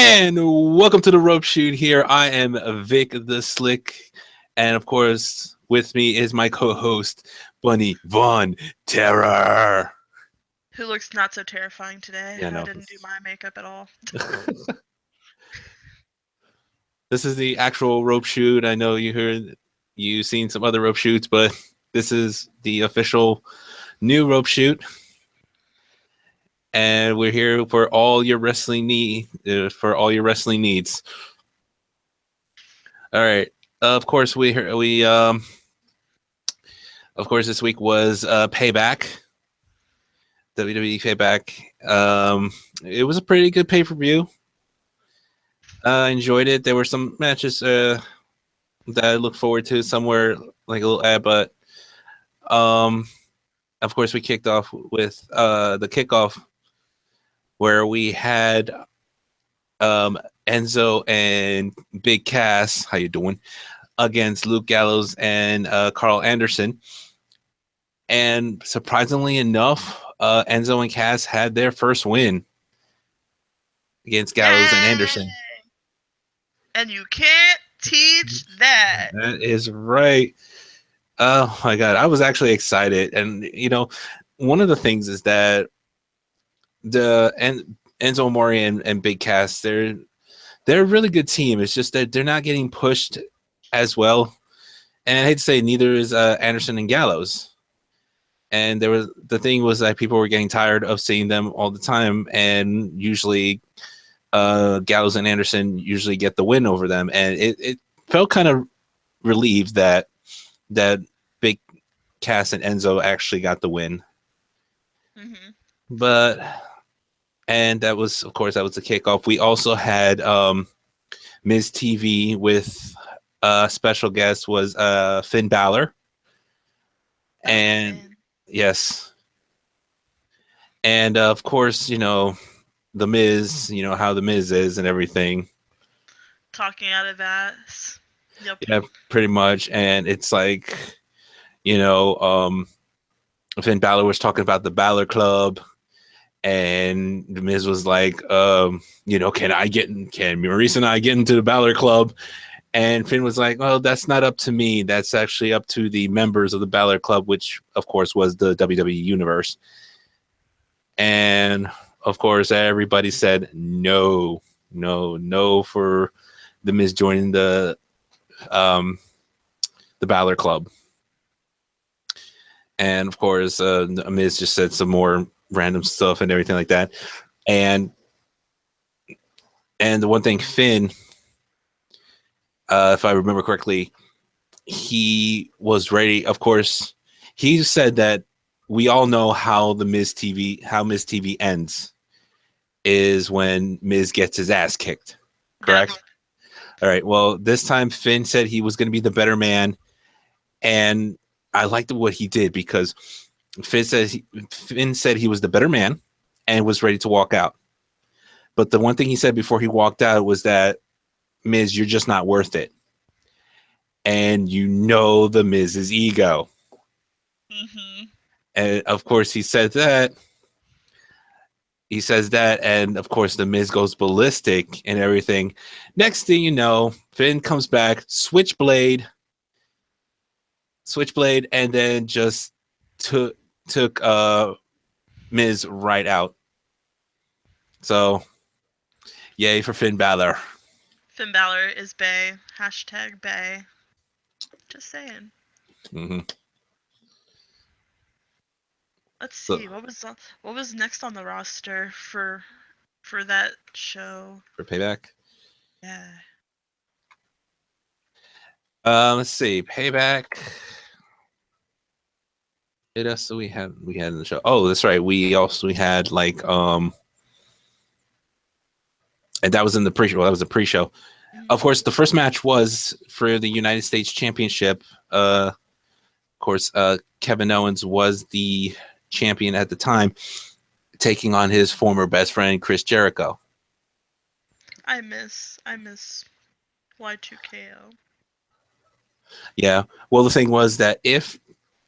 And welcome to the Rope Shoot here. I am Vic the Slick. And of course, with me is my co-host, Bunny Von Terror. Who looks not so terrifying today. Yeah, I no. didn't do my makeup at all. This is the actual Rope Shoot. I know you've seen some other Rope Shoots, but this is the official new Rope Shoot. And we're here for all your wrestling needs. All right. Of course, of course, this week was Payback, WWE Payback. It was a pretty good pay-per-view. I enjoyed it. There were some matches that I look forward to somewhere like a little ad, but of course, we kicked off with the kickoff where we had Enzo and Big Cass. How you doing? Against Luke Gallows and Carl Anderson. And surprisingly enough, Enzo and Cass had their first win against Gallows and Anderson. And you can't teach that. That is right. Oh my God. I was actually excited. And, one of the things is that Enzo Amore and Big Cass, they're a really good team. It's just that they're not getting pushed as well. And I hate to say neither is Anderson and Gallows. And the thing was that people were getting tired of seeing them all the time, and usually Gallows and Anderson usually get the win over them, and it felt kind of relieved that Big Cass and Enzo actually got the win. Mm-hmm. And that was the kickoff. We also had Miz TV with special guest was Finn Balor, and yes, and of course, the Miz, how the Miz is and everything. Talking out of ass. Yep. Yeah, pretty much. And it's like, Finn Balor was talking about the Balor Club, and the Miz was like, can Maurice and I get into the Balor Club? And Finn was like, well, that's not up to me. That's actually up to the members of the Balor Club, which, of course, was the WWE Universe. And, of course, everybody said no for the Miz joining the Balor Club. And, of course, Miz just said some more random stuff and everything like that. And the one thing, Finn, if I remember correctly, he was ready. Of course, he said that we all know how Miz TV ends is when Miz gets his ass kicked. Correct? Yep. All right. Well, this time Finn said he was going to be the better man, and I liked what he did because Finn said he was the better man and was ready to walk out. But the one thing he said before he walked out was that, Miz, you're just not worth it. And the Miz's ego. Mm-hmm. And of course he says that. And of course the Miz goes ballistic and everything. Next thing you know, Finn comes back, switchblade, and then just took Miz right out. So yay for Finn Balor. Finn Balor is bae. # bae. Just saying. Mm-hmm. Let's see. What was next on the roster for that show? For Payback? Yeah. Let's see. Payback. What else do we had in the show? Oh, that's right. We had and that was in the pre-show. That was the pre-show. Mm-hmm. Of course, the first match was for the United States Championship. Of course, Kevin Owens was the champion at the time, taking on his former best friend Chris Jericho. I miss Y2KO. Yeah. Well, the thing was that if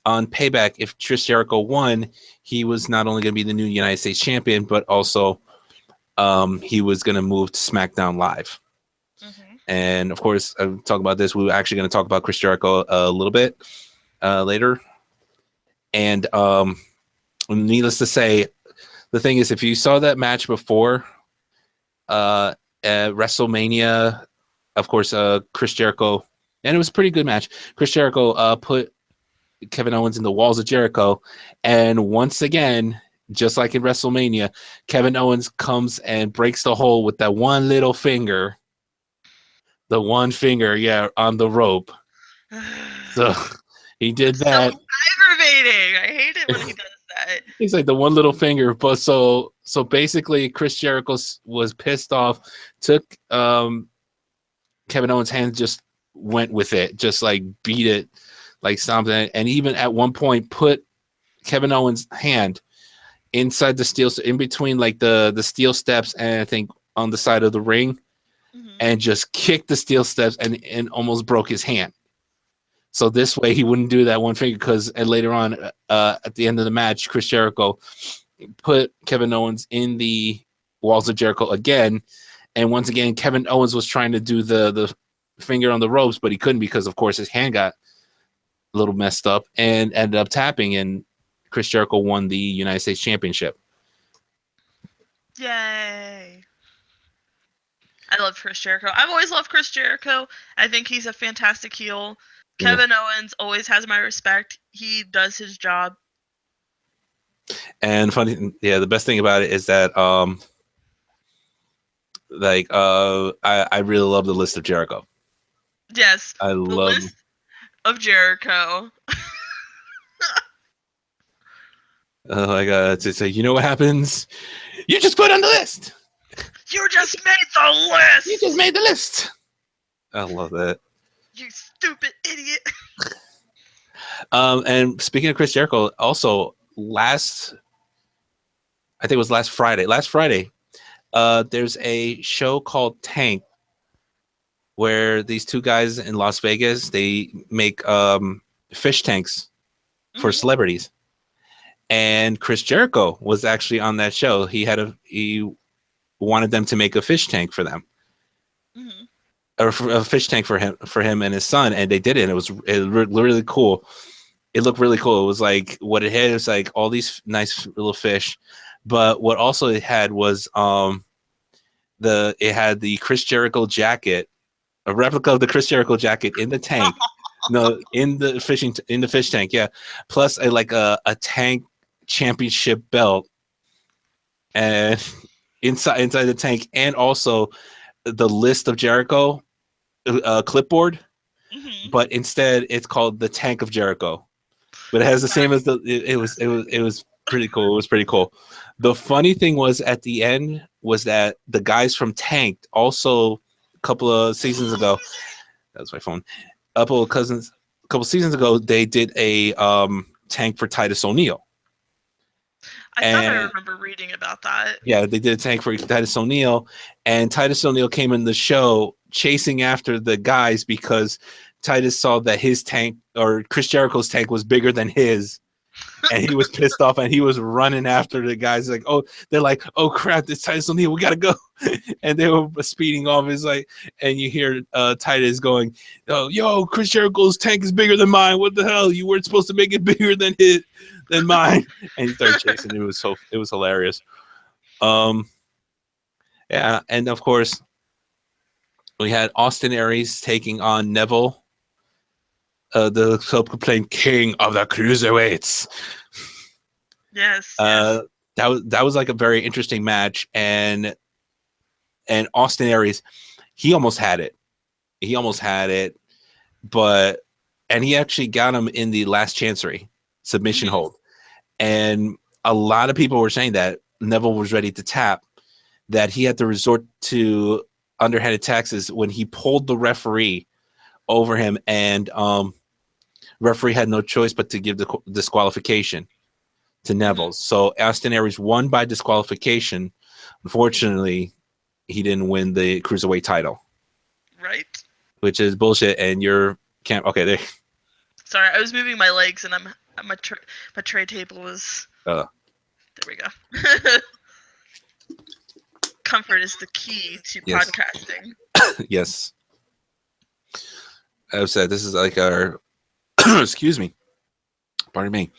Chris Jericho won, he was not only going to be the new United States champion, but also he was going to move to SmackDown Live. Mm-hmm. And of course, I'll talk about this. We're actually going to talk about Chris Jericho a little bit later. And needless to say, the thing is, if you saw that match before at WrestleMania, of course, Chris Jericho, and it was a pretty good match. Chris Jericho put Kevin Owens in the walls of Jericho. And once again, just like in WrestleMania, Kevin Owens comes and breaks the hole with that one little finger. The one finger, yeah, on the rope. So he did It's so that. aggravating. I hate it when he does that. He's like the one little finger. But so basically, Chris Jericho was pissed off, took Kevin Owens' hand, just went with it, just like beat it, like something, and even at one point put Kevin Owens' hand inside the steel, in between like the steel steps, and I think on the side of the ring, and just kicked the steel steps and almost broke his hand. So this way he wouldn't do that one finger, because later on at the end of the match, Chris Jericho put Kevin Owens in the walls of Jericho again, and once again Kevin Owens was trying to do the finger on the ropes, but he couldn't, because of course his hand got a little messed up and ended up tapping, and Chris Jericho won the United States Championship. Yay. I love Chris Jericho. I've always loved Chris Jericho. I think he's a fantastic heel. Kevin Owens always has my respect. He does his job. And funny, the best thing about it is that I really love the list of Jericho. Yes, I the love list of Jericho. Oh my god! To say, you know what happens? You just put on the list. You just made the list. You just made the list. I love that. You stupid idiot. And speaking of Chris Jericho, also I think it was last Friday. There's a show called Tank, where these two guys in Las Vegas, they make fish tanks for celebrities. And Chris Jericho was actually on that show. He wanted them to make a fish tank for them, or a fish tank for him and his son, and they did it. And it looked really cool. It looked really cool. It was like what it had was like all these nice little fish, but what also it had was it had the Chris Jericho jacket, a replica of the Chris Jericho jacket in the tank. No, in the fish tank, yeah. Plus a tank championship belt, and inside the tank, and also the list of Jericho clipboard, but instead it's called the Tank of Jericho. But it has the same as it was pretty cool. It was pretty cool. The funny thing was at the end was that the guys from Tank also a couple of seasons ago, that was my phone. A couple seasons ago, they did a tank for Titus O'Neil. I thought I remember reading about that. Yeah, they did a tank for Titus O'Neil, and Titus O'Neil came in the show chasing after the guys because Titus saw that his tank, or Chris Jericho's tank, was bigger than his, and he was pissed off, and he was running after the guys. Like, they're like, oh crap, it's Titus O'Neil, we gotta go, and they were speeding off. It's like, and you hear Titus going, oh, yo, Chris Jericho's tank is bigger than mine. What the hell? You weren't supposed to make it bigger than mine. And he started chasing. It was hilarious. Yeah, and of course we had Austin Aries taking on Neville, the self-proclaimed king of the cruiserweights. Yes. That was like a very interesting match, and Austin Aries, he almost had it, but he actually got him in the last chancery submission hold, and a lot of people were saying that Neville was ready to tap, that he had to resort to underhanded taxes when he pulled the referee over him, and referee had no choice but to give the disqualification to Neville. So Austin Aries won by disqualification. Unfortunately, he didn't win the cruiserweight title. Right. Which is bullshit. And okay, there. Sorry, I was moving my legs, and my tray table was. There we go. discomfort is the key to Yes. podcasting. Yes. I've said this is like our excuse me. Pardon me.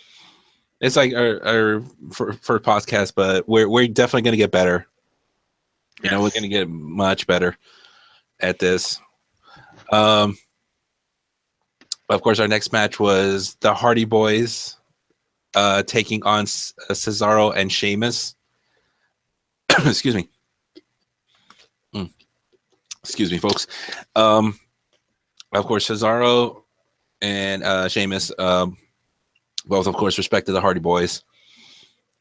It's like our for podcast, but we're definitely gonna get better. You know, we're gonna get much better at this. Of course, our next match was the Hardy Boys taking on Cesaro and Sheamus. Excuse me. Excuse me, folks. Of course, Cesaro and Sheamus both, of course, respected the Hardy Boys.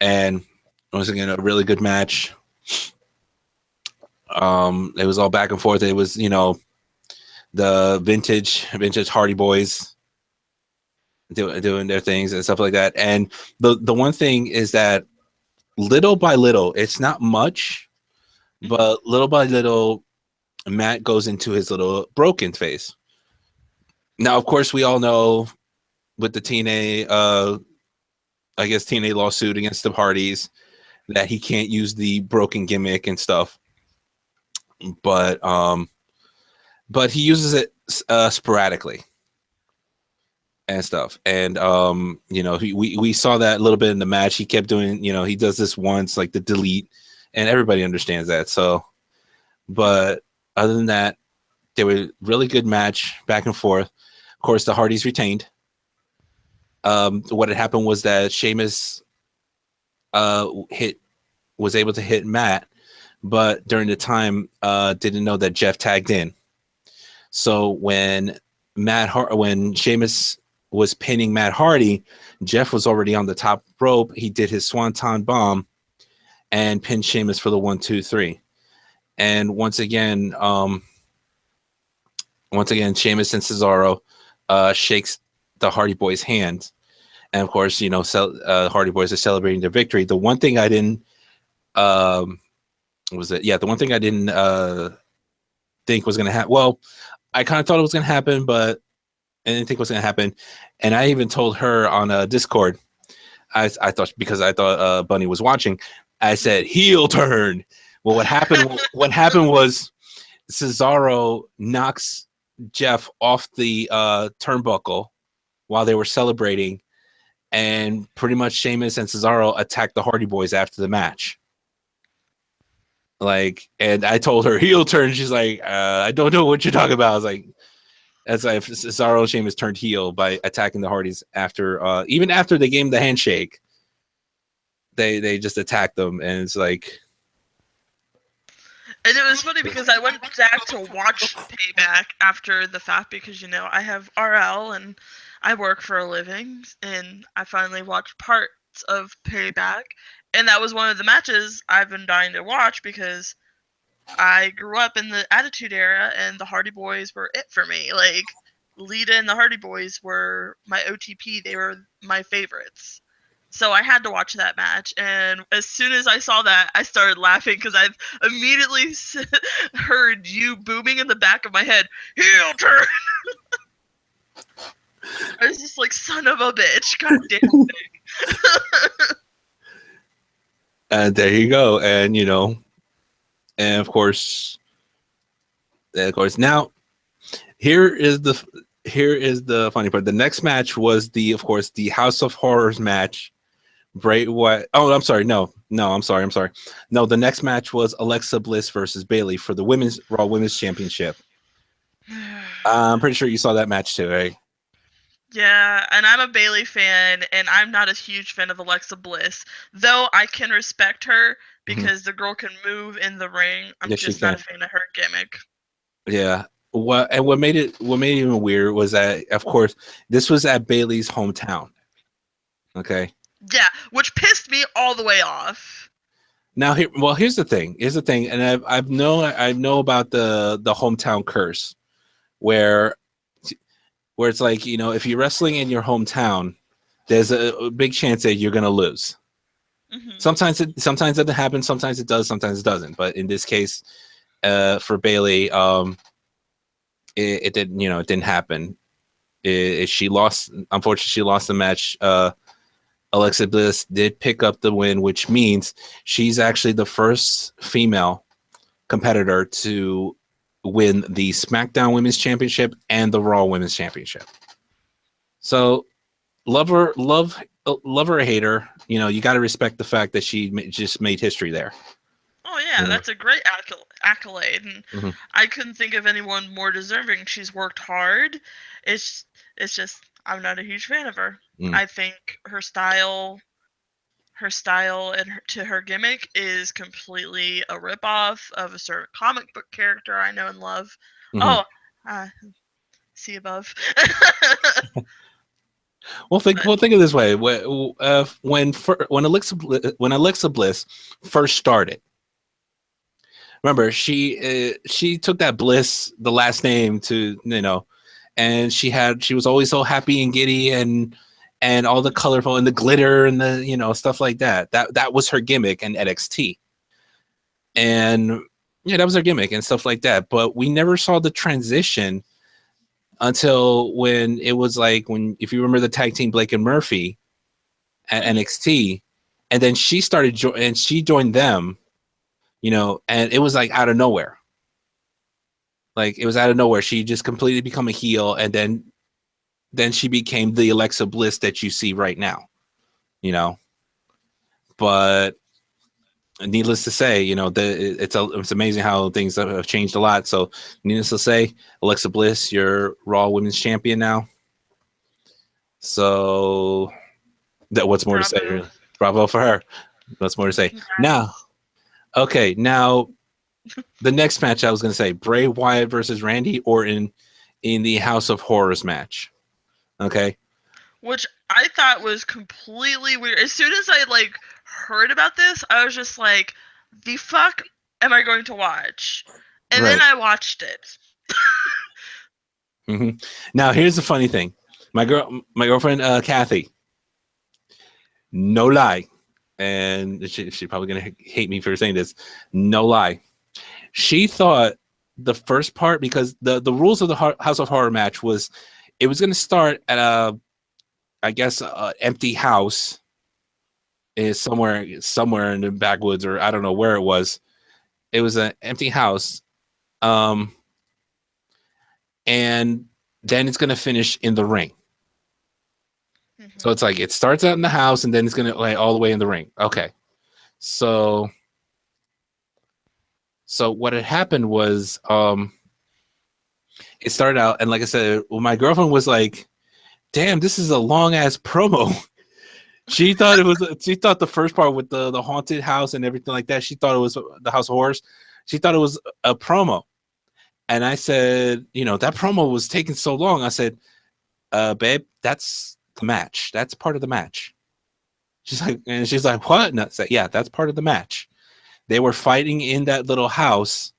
And once again, a really good match. It was all back and forth. It was, you know, the vintage Hardy Boys doing their things and stuff like that. And the one thing is that little by little, it's not much, but little by little, Matt goes into his little broken phase. Now, of course, we all know with the TNA, I guess TNA lawsuit against the Hardys that he can't use the broken gimmick and stuff. But he uses it sporadically and stuff. And you know, we saw that a little bit in the match. He kept doing, you know, he does this once, like the delete, and everybody understands that. So, but other than that, they were really good match back and forth. Of course, the Hardys retained. What had happened was that Sheamus was able to hit Matt, but during the time didn't know that Jeff tagged in. So when Sheamus was pinning Matt Hardy, Jeff was already on the top rope. He did his swanton bomb and pinned Sheamus for the 1, 2, 3. And once again, Sheamus and Cesaro shakes the Hardy Boys' hand. And of course, you know, Hardy Boys are celebrating their victory. The one thing I didn't the one thing I didn't think was going to happen. Well, I kind of thought it was going to happen, but I didn't think it was going to happen. And I even told her on Discord, I thought, because I thought Bunny was watching, I said, heel turn. Well, what happened was Cesaro knocks Jeff off the turnbuckle while they were celebrating, and pretty much Sheamus and Cesaro attacked the Hardy Boys after the match. Like, and I told her heel turn. She's like, I don't know what you're talking about. I was like, that's like Cesaro and Sheamus turned heel by attacking the Hardys after, even after they gave him the handshake. They just attacked them, and it's like. And it was funny because I went back to watch Payback after the fact because, you know, I have RL and I work for a living, and I finally watched parts of Payback. And that was one of the matches I've been dying to watch because I grew up in the Attitude Era and the Hardy Boys were it for me. Like, Lita and the Hardy Boys were my OTP. They were my favorites. So I had to watch that match. And as soon as I saw that, I started laughing because I've immediately heard you booming in the back of my head, heel turn! I was just like, son of a bitch. God damn it. And there you go. And, you know, and of course, now here is the funny part. The next match was the House of Horrors match. Bray Wyatt. Oh, I'm sorry. No, I'm sorry. No, the next match was Alexa Bliss versus Bayley for the Raw Women's Championship. I'm pretty sure you saw that match too, right? Yeah, and I'm a Bayley fan, and I'm not a huge fan of Alexa Bliss, though I can respect her because the girl can move in the ring. I'm just not a fan of her gimmick. Yeah. What made it even weird was that, of course, this was at Bayley's hometown. Okay. Yeah, which pissed me all the way off. Now, here's the thing, and I know about the hometown curse, where it's like, you know, if you're wrestling in your hometown, there's a big chance that you're gonna lose. Sometimes it doesn't happen, sometimes it does, sometimes it doesn't. But in this case, for Bayley, it didn't, you know, it didn't happen. She lost. Unfortunately, she lost the match. Alexa Bliss did pick up the win, which means she's actually the first female competitor to win the SmackDown Women's Championship and the Raw Women's Championship. So, love her or hate her, you got to respect the fact that she just made history there. Oh yeah, that's a great accolade, and Mm-hmm. I couldn't think of anyone more deserving. She's worked hard. It's just I'm not a huge fan of her. I think her style and her gimmick is completely a ripoff of a certain comic book character I know and love. Mm-hmm. See above. Well, think of it this way: when Alexa Bliss first started, remember she took that Bliss, the last name, to and she was always so happy and giddy and all the colorful and the glitter and the stuff like that. That was her gimmick in NXT, and that was her gimmick and stuff like that. But we never saw the transition until when it was like if you remember the tag team Blake and Murphy at NXT, and then she started and she joined them, and it was like out of nowhere. Like it was out of nowhere. She just completely become a heel, and then she became the Alexa Bliss that you see right now. But needless to say, it's amazing how things have changed a lot. So needless to say, Alexa Bliss, you're Raw Women's Champion now. So what's more to say? Bravo for her. What's more to say? Now, okay, now the next match I was going to say, Bray Wyatt versus Randy Orton in the House of Horrors match. Okay. Which I thought was completely weird. As soon as I heard about this, I was just like, the fuck am I going to watch? And then I watched it. Mm-hmm. Now here's the funny thing. My girlfriend Kathy, no lie, and she's probably gonna hate me for saying this, no lie. She thought the first part, because the rules of the House of Horror match was it was gonna start at I guess empty house is somewhere in the backwoods, or I don't know where it was. It was an empty house, and then it's gonna finish in the ring. Mm-hmm. So it's like it starts out in the house, and then it's gonna all the way in the ring. Okay, so what had happened was it started out, and like I said, my girlfriend was like, "Damn, this is a long ass promo." She thought the first part with the haunted house and everything like that, she thought it was the House of Horrors. She thought it was a promo. And I said, that promo was taking so long. I said, babe, that's the match. That's part of the match. She's like, what? And I said, yeah, that's part of the match. They were fighting in that little house.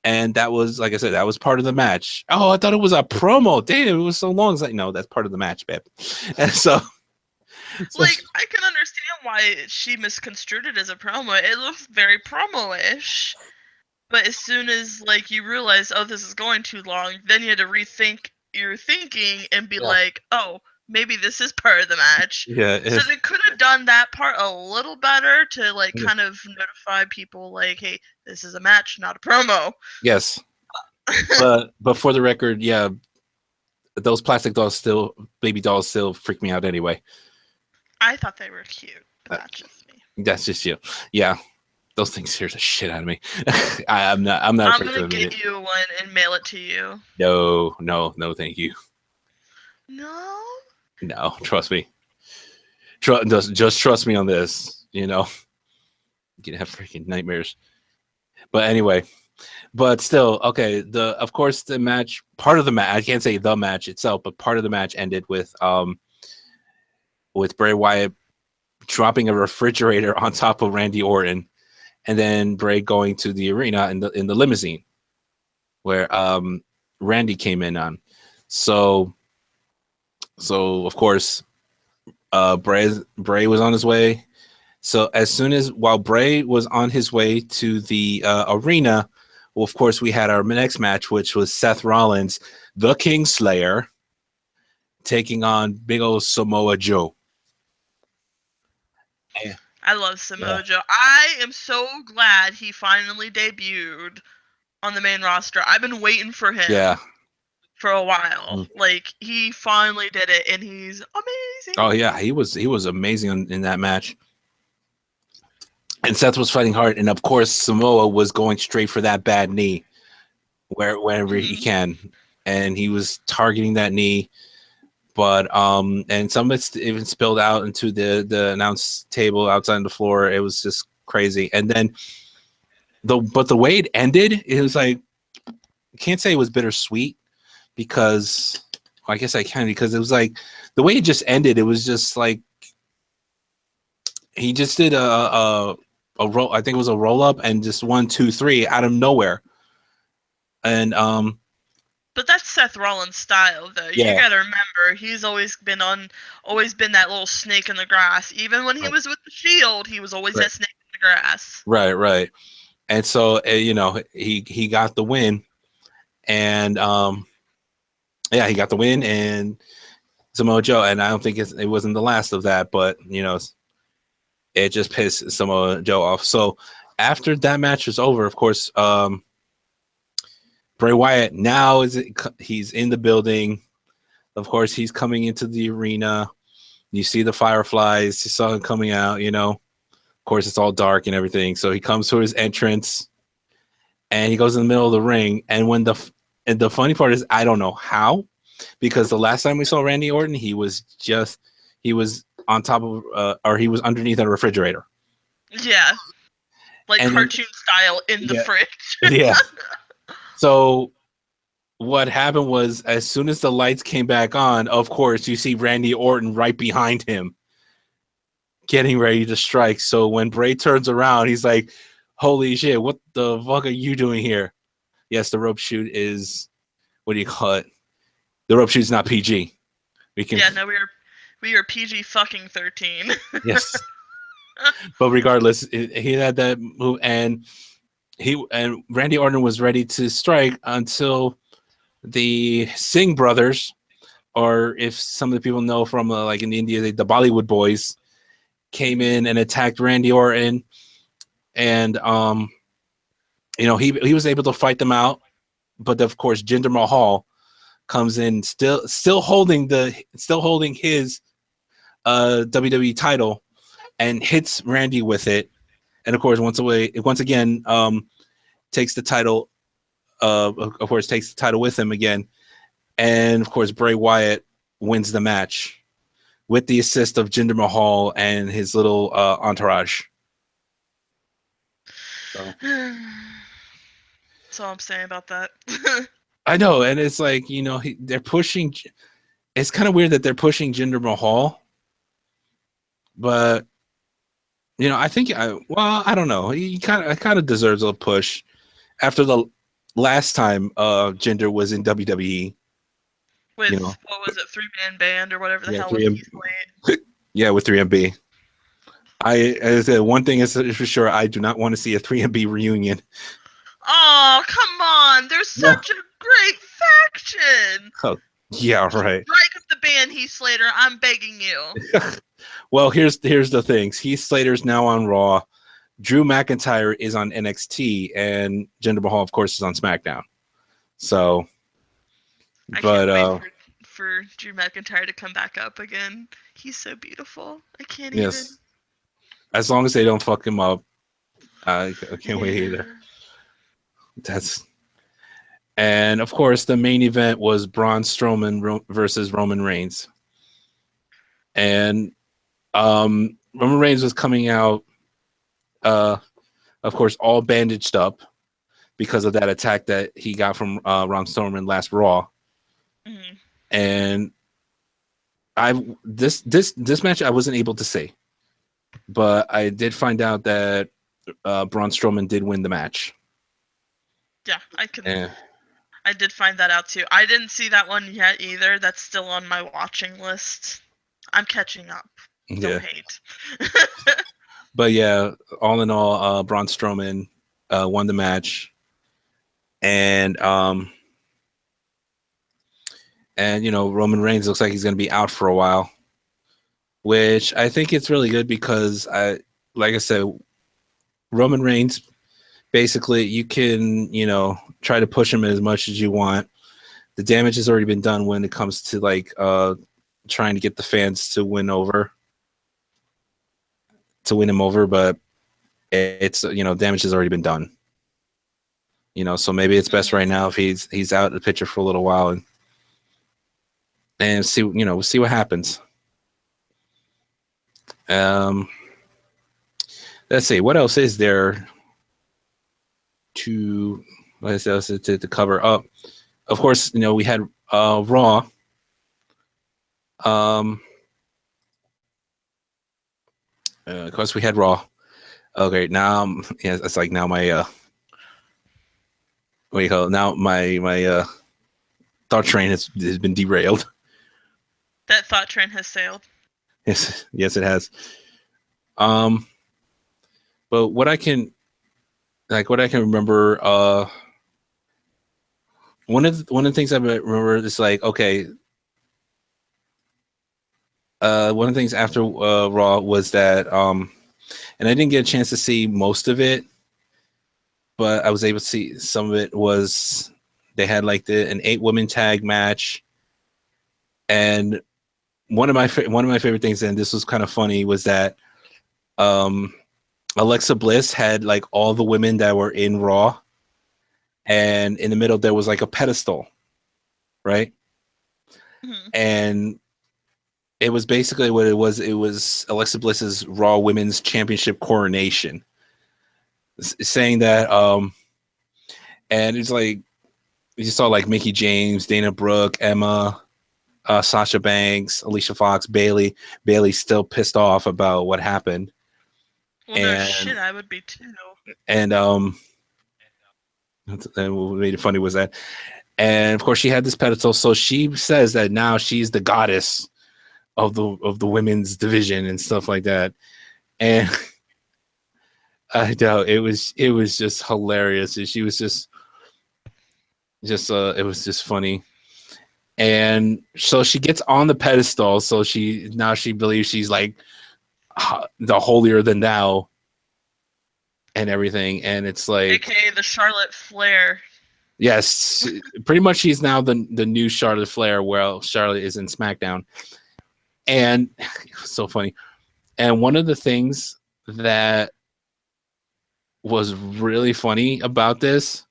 And that was, like I said, that was part of the match. Oh, I thought it was a promo. Damn, it was so long. It's like, no, that's part of the match, babe. And so I can understand why she misconstrued it as a promo. It looks very promo-ish. But as soon as you realize, oh, this is going too long, then you had to rethink your thinking and be like, oh, maybe this is part of the match. Yeah. So they could have done that part a little better to kind of notify people hey, this is a match, not a promo. Yes. but for the record, yeah, those plastic baby dolls still freak me out anyway. I thought they were cute, but that's just me. That's just you. Yeah. Those things scare the shit out of me. I'm not afraid to get you one and mail it to you. No, thank you. No, trust me. Just trust me on this. You're gonna have freaking nightmares. But anyway, but still, okay. Of course the match, part of the match, I can't say the match itself, but part of the match ended with Bray Wyatt dropping a refrigerator on top of Randy Orton. And then Bray going to the arena in the limousine, where Randy came in on. So of course, Bray was on his way. So while Bray was on his way to the arena, well, of course, we had our next match, which was Seth Rollins, the Kingslayer, taking on big old Samoa Joe. I love Yeah. Samoa Joe. I am so glad he finally debuted on the main roster. I've been waiting for Yeah. him for a while. Mm. Like, he finally did it, and he's Oh amazing. yeah, he was amazing in that match. And Seth was fighting hard, and of course Samoa was going straight for that bad knee wherever he Mhm. can, and he was targeting that knee. But and some of it even spilled out into the announce table outside the floor. It was just crazy. And then the way it ended, it was like, I can't say it was bittersweet because, well, I guess I can, because it was like the way it just ended. It was just like he just did a roll. I think it was a roll up and just 1, 2, 3 out of nowhere. And But that's Seth Rollins' style, though. You yeah, gotta remember, he's always been that little snake in the grass. Even when he right, was with the Shield, he was always right, that snake in the grass. right, right. And so you know, he got the win, and yeah, he got the win, and Samoa Joe. And I don't think it wasn't the last of that, but you know, it just pissed Samoa Joe off. So after that match was over, of course, Bray Wyatt now he's in the building. Of course, he's coming into the arena. You see the fireflies. You saw him coming out. You know, of course, it's all dark and everything. So he comes to his entrance, and he goes in the middle of the ring. And the funny part is, I don't know how, because the last time we saw Randy Orton, he was on top of or he was underneath a refrigerator. Yeah, like And then, cartoon style in the yeah, fridge. yeah. So what happened was, as soon as the lights came back on, of course, you see Randy Orton right behind him, getting ready to strike. So when Bray turns around, he's like, "Holy shit! What the fuck are you doing here?" Yes, the rope shoot is, what do you call it? The rope shoot's not PG. We can, Yeah, no, we are PG fucking 13. yes, but regardless, he had that move, and Randy Orton was ready to strike until the Singh brothers, or if some of the people know from like in India, the Bollywood boys, came Mhm. in and attacked Randy Orton, and you know, he was able to fight them out, but of course Jinder Mahal comes in, still holding his WWE title, and hits Randy with it, and of course once again takes the title, of course takes the title with him again, and of course Bray Wyatt wins the match with the assist of Jinder Mahal and his little entourage. So That's all I'm saying about that. I know, and it's like, you know, they're pushing. It's kind of weird that they're pushing Jinder Mahal, but you know, I think well, I don't know. He kind of deserves a push after the last time Jinder was in WWE. You know, With, what was it, three-man band or whatever the yeah, hell with Keith Lee. yeah, with 3MB. As I said, one thing is for sure, I do not want to see a 3MB reunion. Oh, come on! They're No. such a great faction! Oh, yeah, right. Strike up the band, Heath Slater. I'm begging you. Well, here's the things. Heath Slater's now on Raw. Drew McIntyre is on NXT, and Jinder Mahal, of course, is on SmackDown. So, I but can't wait for Drew McIntyre to come back up again. He's so beautiful. I can't even. yes, as long as they don't fuck him up, I can't wait Yeah. either. That's And of course, the main event was Braun Strowman versus Roman Reigns, and Roman Reigns was coming out, uh, of course, all bandaged up because of that attack that he got from Braun Strowman last Raw. Mhm. And this match I wasn't able to see, but I did find out that Braun Strowman did win the match. Yeah, I can. And I did find that out too. I didn't see that one yet either. That's still on my watching list. I'm catching up. yeah, Don't hate. but yeah, all in all, Braun Strowman won the match, and you know, Roman Reigns looks like he's going to be out for a while, which I think it's really good because like I said, Roman Reigns, basically, you can, try to push him as much as you want. The damage has already been done when it comes to like trying to get the fans to win him over, but it's damage has already been done. So maybe it's best right Mhm. now if he's out of the picture for a little while and see we'll see what happens. Um, let's see what else is there to what else to cover up. Of course, we had Raw. Um, of course, we had Raw. Okay, now yeah, it's like now my what do you call it? Now my thought train has been derailed. That thought train has sailed. Yes, it has. Um, but what I can remember, one of the things I remember is like, okay, one of the things after Raw was that, and I didn't get a chance to see most of it, but I was able to see some of it. Was they had like an 8-woman tag match, and one of my favorite things, and this was kind of funny, was that um, Alexa Bliss had like all the women that were in Raw, and in the middle there was like a pedestal, right? Mhm. And it was basically what it was. It was Alexa Bliss's Raw Women's Championship coronation, saying that, and it's like you saw like Mickey James, Dana Brooke, Emma, Sasha Banks, Alicia Fox, Bailey. Bailey's still pissed off about what happened, Well, no and shit, I would be too. and and what made it funny was that, and of course she had this pedestal, so she says that now she's the goddess of the women's division and stuff like that, and I know it was just hilarious. She was just it was just funny. And so she gets on the pedestal, so she believes she's like the holier than thou and everything. And it's like, AKA the Charlotte Flair. yes, pretty much she's now the new Charlotte Flair, while Charlotte is in SmackDown. And it was so funny. And one of the things that was really funny about this,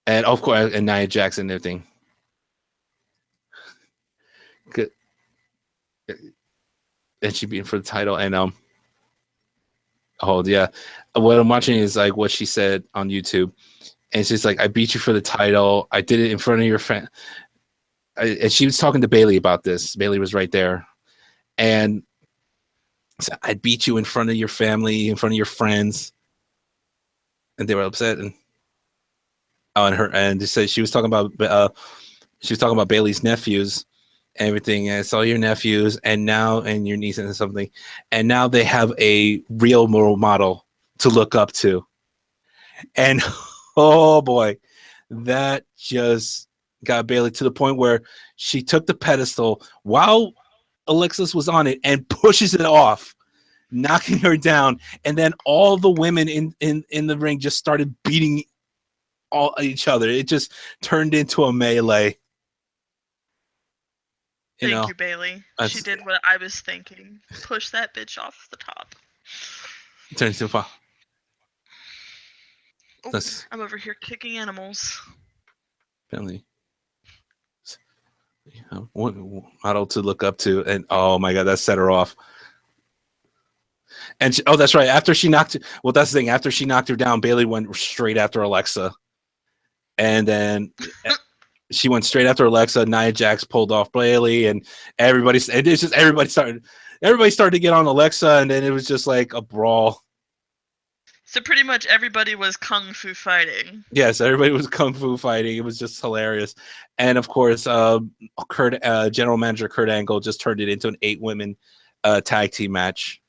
and of course, and Nia Jackson and everything, and she being for the title, and oh yeah, what I'm watching is like what she said on YouTube, and she's like, "I beat you for the title. I did it in front of your friend." And she was talking to Bailey about this. Bailey was right there, and so I beat you in front of your family, in front of your friends, and they were upset. And and they said she was talking about Bailey's nephews, and everything, and it's all your nephews, and your niece and something, and now they have a real role model to look up to, and oh boy, that just got Bailey to the point where she took the pedestal while Alexis was on it and pushes it off, knocking her down. And then all the women in the ring just started beating all each other. It just turned into a melee. You Thank know, you, Bailey. She that's did what I was thinking. Push that bitch off the top. turned into Oh, that's I'm over here kicking animals. family. One model to look up to, and oh my god, that set her off. And oh, that's right. Well, that's the thing. After she knocked her down, Bailey went straight after Alexa, and then she went straight after Alexa. Nia Jax pulled off Bailey, and it's just everybody started to get on Alexa, and then it was just like a brawl. So pretty much everybody was kung fu fighting. Yes, everybody was kung fu fighting. It was just hilarious, and of course, General Manager Kurt Angle just turned it into an 8-women tag team match,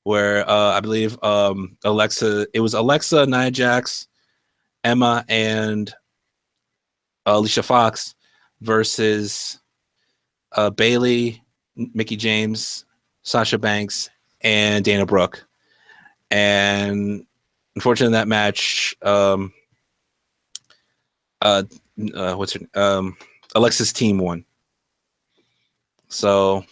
where I believe it was Alexa, Nia Jax, Emma, and Alicia Fox versus Bailey, Mickey James, Sasha Banks, and Dana Brooke. And unfortunately, in that match, what's her Alexa's team won. So,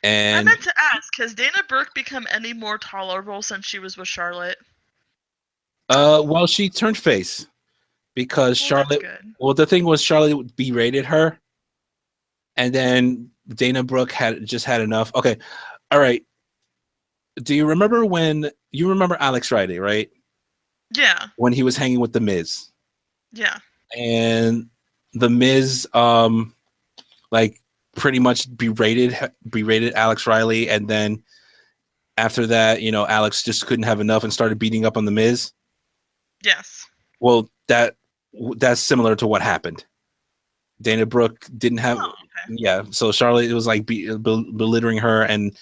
I and meant to ask, has Dana Brooke become any more tolerable since she was with Charlotte? well, she turned face because Well, that's Charlotte. good. Well, the thing was, Charlotte berated her, and then Dana Brooke had enough. Okay, all right. Do you remember when you remember Alex Riley, right? Yeah, When he was hanging with the Miz, yeah, and the Miz, like pretty much berated Alex Riley, and then after that, Alex just couldn't have enough and started beating up on the Miz. yes. Well, that's similar to what happened. Dana Brooke didn't have, Oh, okay. yeah. So Charlotte, it was like belittling her, and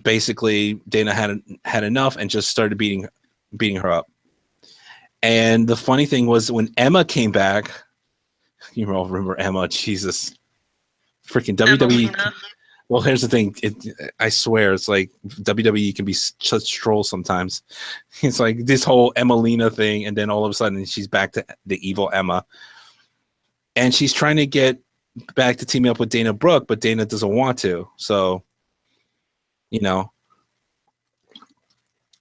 basically Dana had enough and just started beating her up. And the funny thing was when Emma came back, you all remember Emma? Jesus, freaking WWE. Emelina. Well, here's the thing. I swear, it's like WWE can be such trolls sometimes. It's like this whole Emelina thing, and then all of a sudden she's back to the evil Emma, and she's trying to get back to teaming up with Dana Brooke, but Dana doesn't want to. So,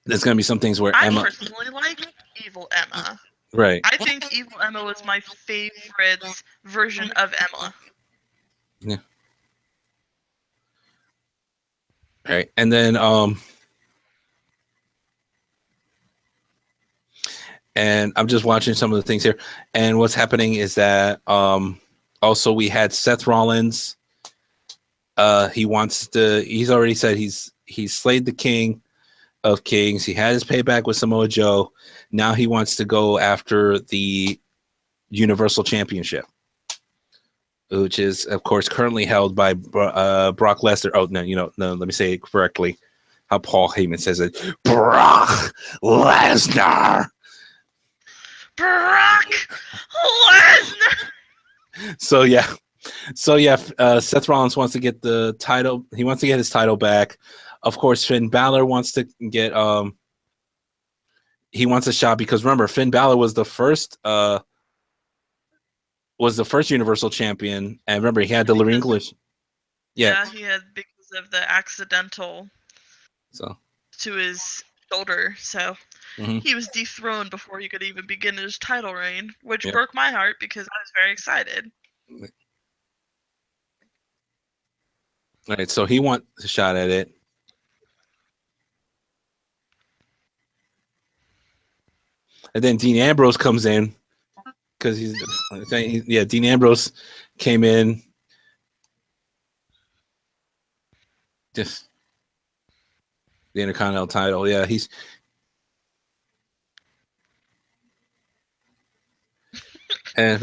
there's gonna be some things where I Emma, personally like Evil Emma. right? I think Evil Emma was my favorite version of Emma. Yeah. Right, and then and I'm just watching some of the things here, and what's happening is that also we had Seth Rollins. He's already said he's slayed the King of Kings. He had his payback with Samoa Joe. Now he wants to go after the Universal Championship, which is of course currently held by Brock Lesnar. Oh no, no. Let me say it correctly. How Paul Heyman says it: Brock Lesnar. Brock Lesnar. So yeah, Seth Rollins wants to get the title. He wants to get his title back. Of course, Finn Balor wants to get he wants a shot because remember, Finn Balor was the first Universal Champion, and remember he had the English. Yeah, he had because of the accidental So to his shoulder, so he was dethroned before he could even begin his title reign, which broke my heart because I was very excited. All right, so he wants a shot at it. And then Dean Ambrose comes in because Dean Ambrose came in. Just the Intercontinental title. Yeah, he's and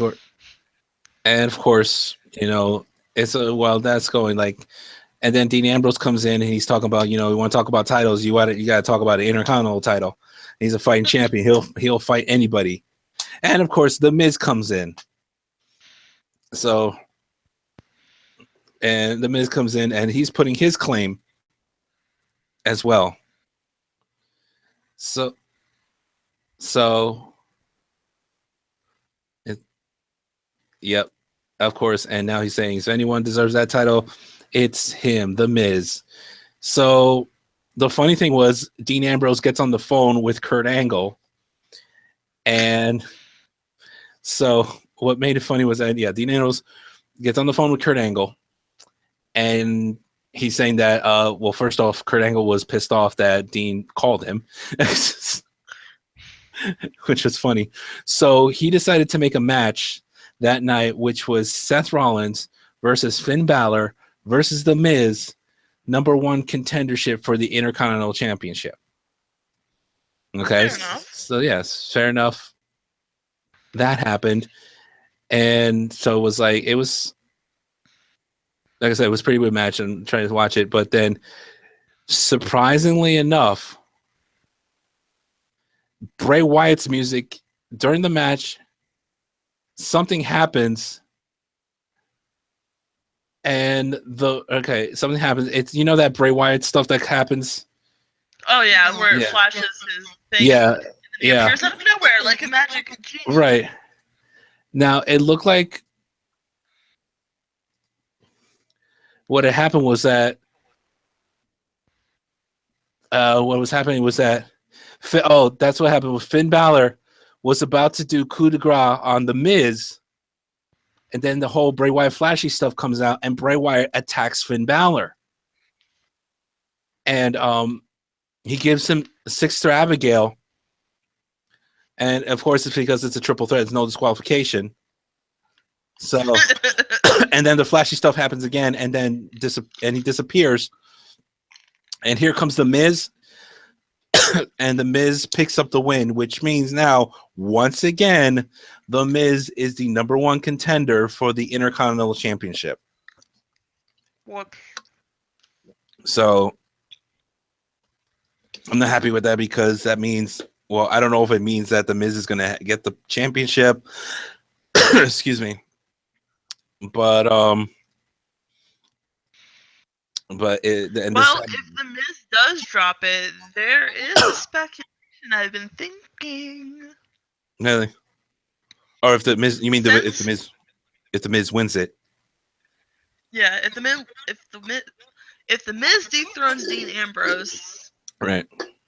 of course, it's that's going like, and then Dean Ambrose comes in and he's talking about, we want to talk about titles. You got to talk about an Intercontinental title. He's a fighting champion. He'll fight anybody. And of course, The Miz comes in. So, and The Miz comes in and he's putting his claim as well. So, yep, of course. And now he's saying, if anyone deserves that title, it's him, The Miz. So the funny thing was Dean Ambrose gets on the phone with Kurt Angle. And so what made it funny was that, Dean Ambrose gets on the phone with Kurt Angle. And he's saying that, well, first off, Kurt Angle was pissed off that Dean called him, which was funny. So he decided to make a match that night, which was Seth Rollins versus Finn Balor versus The Miz, number one contendership for the Intercontinental Championship. Okay. Fair enough. So yes, fair enough. That happened. And so it was like I said, it was a pretty good match and trying to watch it. But then surprisingly enough, Bray Wyatt's music during the match, something happens and something happens. It's that Bray Wyatt stuff that happens. Oh yeah, where it Yeah, flashes his thing and yeah, then he yeah. appears out of nowhere like a magic genie. Right now, it looked like what had happened was that what was happening was that that's what happened. With Finn Balor was about to do coup de grace on the Miz, and then the whole Bray Wyatt flashy stuff comes out, and Bray Wyatt attacks Finn Balor, and he gives him Sister Abigail, and of course it's because it's a triple threat. There's no disqualification. So, and then the flashy stuff happens again, and then he disappears, and here comes the Miz, and the Miz picks up the win, which means now once again the Miz is the number one contender for the Intercontinental Championship. What? So I'm not happy with that because that means, well, I don't know if it means that the Miz is going to get the championship. Excuse me. But if the Miz does drop it, there is a speculation I've been thinking. Really? Or if the Miz, you mean if the Miz wins it? Yeah, if the Miz dethrones Dean Ambrose, right,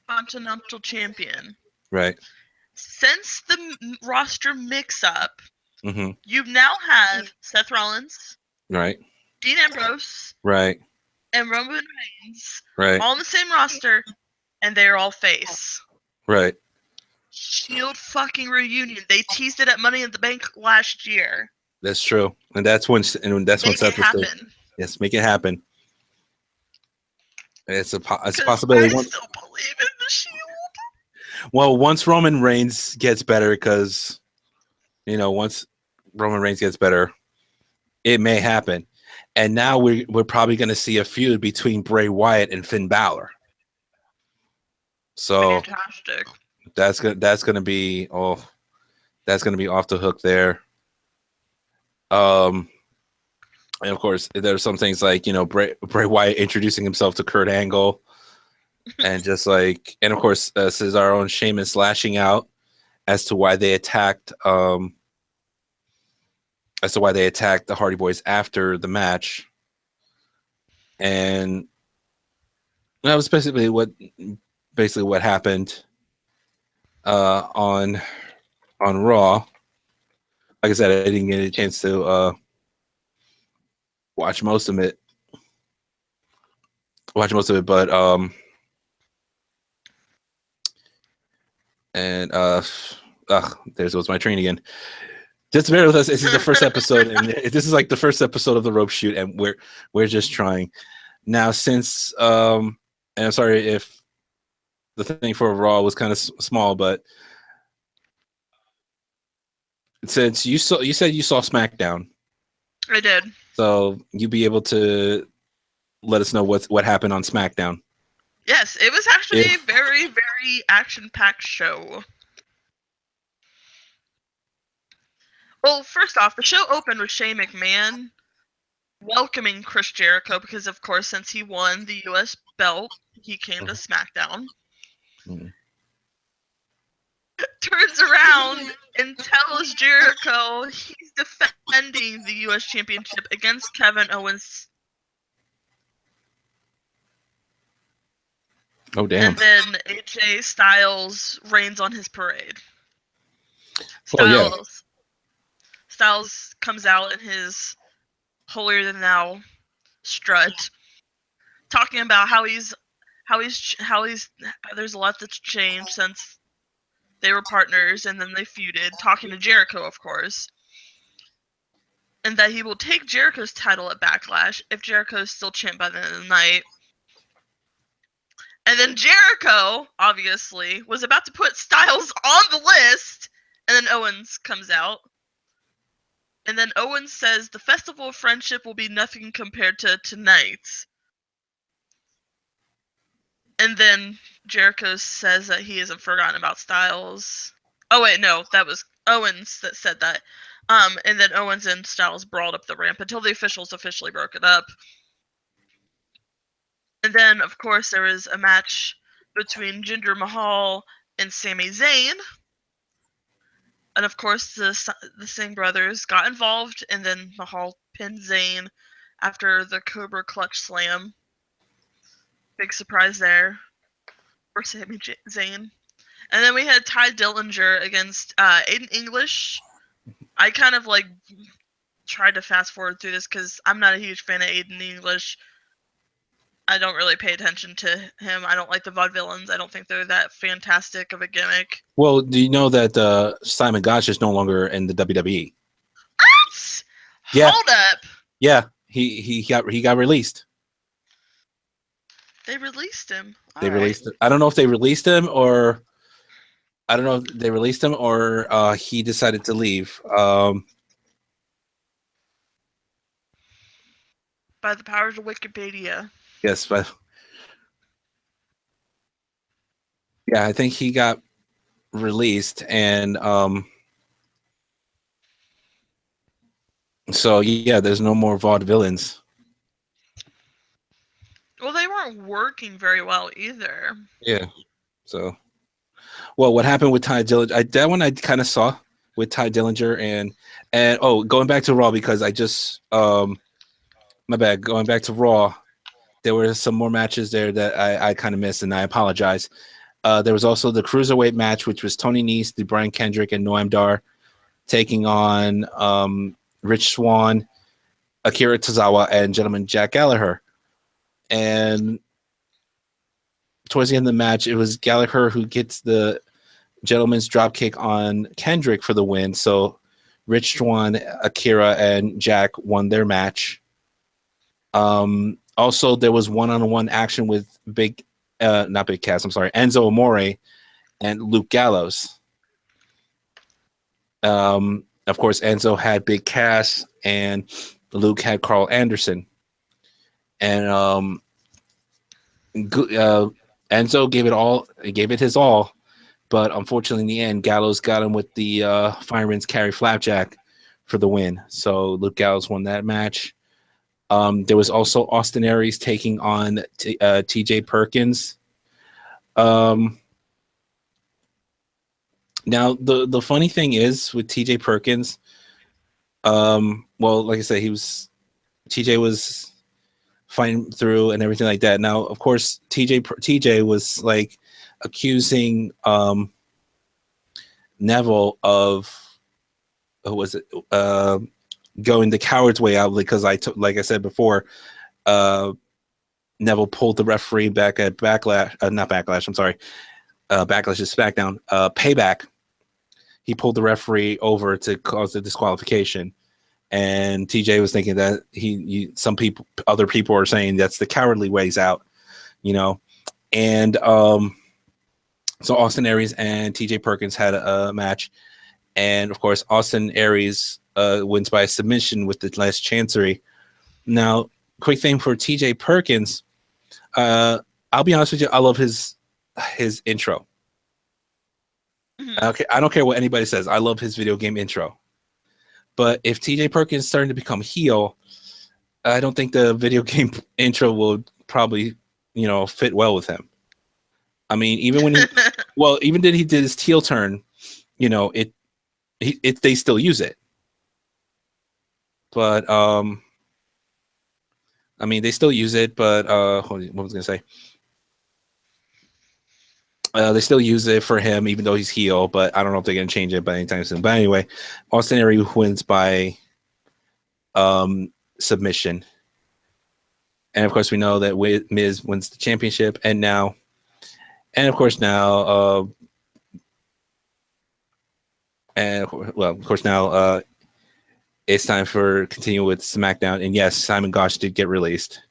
Continental Champion, right, since the roster mix-up, mm-hmm. you now have Seth Rollins, right, Dean Ambrose, right, and Roman Reigns, right, all on the same roster, and they're all face. Right. Shield fucking reunion. They teased it at Money in the Bank last year. That's true, and that's when Seth was happen. Yes, make it happen. It's a possibility. I still believe in the Shield. Well, once Roman Reigns gets better, because once Roman Reigns gets better, it may happen. And now we're probably going to see a feud between Bray Wyatt and Finn Balor. So fantastic. That's gonna be that's gonna be off the hook there. And of course, there's some things like Bray Wyatt introducing himself to Kurt Angle, and and of course Cesaro and Sheamus lashing out as to why they attacked the Hardy Boys after the match, and that was basically what happened on Raw. Like I said, I didn't get a chance to watch most of it. But there goes my train again. Just bear with us. This is the first episode, and this is like the first episode of the rope shoot, and we're just trying. Now, since and I'm sorry if the thing for Raw was kind of small, but since you said you saw SmackDown, I did. So you'd be able to let us know what happened on SmackDown. Yes, it was actually a very, very action-packed show. Well, first off, the show opened with Shane McMahon welcoming Chris Jericho because, of course, since he won the U.S. belt, he came to SmackDown. Mm-hmm. Turns around and tells Jericho he's defending the U.S. Championship against Kevin Owens. Oh, damn. And then AJ Styles rains on his parade. Styles comes out in his holier-than-thou strut, talking about how there's a lot that's changed since they were partners and then they feuded, talking to Jericho, of course, and that he will take Jericho's title at Backlash if Jericho is still champ by the end of the night. And then Jericho, obviously, was about to put Styles on the list, and then Owens comes out. And then Owens says the Festival of Friendship will be nothing compared to tonight's. And then Jericho says that he hasn't forgotten about Styles. Oh, wait, no, that was Owens that said that. And then Owens and Styles brawled up the ramp until the officials officially broke it up. And then, of course, there was a match between Jinder Mahal and Sami Zayn. And of course, the Singh brothers got involved, and then Mahal pinned Zayn after the Cobra Clutch Slam. Big surprise there for Sami Zayn. And then we had Ty Dillinger against Aiden English. I kind of like tried to fast forward through this because I'm not a huge fan of Aiden English. I don't really pay attention to him. I don't like the vaudevillains. I don't think they're that fantastic of a gimmick. Well, do you know that Simon Gotch is no longer in the WWE? What? Yeah. Hold up. Yeah, he got released. They released him. They released it. I don't know if they released him or he decided to leave. By the powers of Wikipedia. Yes, but yeah, I think he got released, and so yeah, there's no more vaudevillains. Well, they weren't working very well either. Yeah. So, well, what happened with Ty Dillinger? That one I kind of saw with Ty Dillinger, and going back to Raw because I just my bad. Going back to Raw, there were some more matches there that I kind of missed, and I apologize. There was also the cruiserweight match, which was Tony Nese, Brian Kendrick, and Noam Dar taking on Rich Swann, Akira Tozawa, and gentleman Jack Gallagher. And towards the end of the match, it was Gallagher who gets the gentleman's dropkick on Kendrick for the win. So Rich Swann, Akira, and Jack won their match. Also, there was one-on-one action with Enzo Amore and Luke Gallows. Of course, Enzo had Big Cass and Luke had Carl Anderson. And Enzo gave it his all, but unfortunately in the end, Gallows got him with the Fireman's Carry Flapjack for the win. So Luke Gallows won that match. There was also Austin Aries taking on TJ Perkins. Now the funny thing is with TJ Perkins, well, like I said, TJ was fighting through and everything like that. Now, of course, TJ was like accusing Neville of going the coward's way out because like I said before, Neville pulled the referee back at Backlash, not Backlash. I'm sorry, Backlash is SmackDown. Payback. He pulled the referee over to cause the disqualification. And TJ was thinking that other people are saying that's the cowardly ways out, and so Austin Aries and TJ Perkins had a match, and of course Austin Aries wins by submission with the last chancery. Now, quick thing for TJ Perkins, I'll be honest with you, I love his intro. Mm-hmm. Okay, I don't care what anybody says, I love his video game intro. But if TJ Perkins is starting to become heel, I don't think the video game intro will probably, fit well with him. I mean, even when even then he did his heel turn, they still use it. But I mean, they still use it. But what was I gonna say? They still use it for him, even though he's heel, but I don't know if they're going to change it by anytime soon. But anyway, Austin Aries wins by submission. And of course, we know that Miz wins the championship. And of course, now it's time for continue with SmackDown. And yes, Simon Gotch did get released.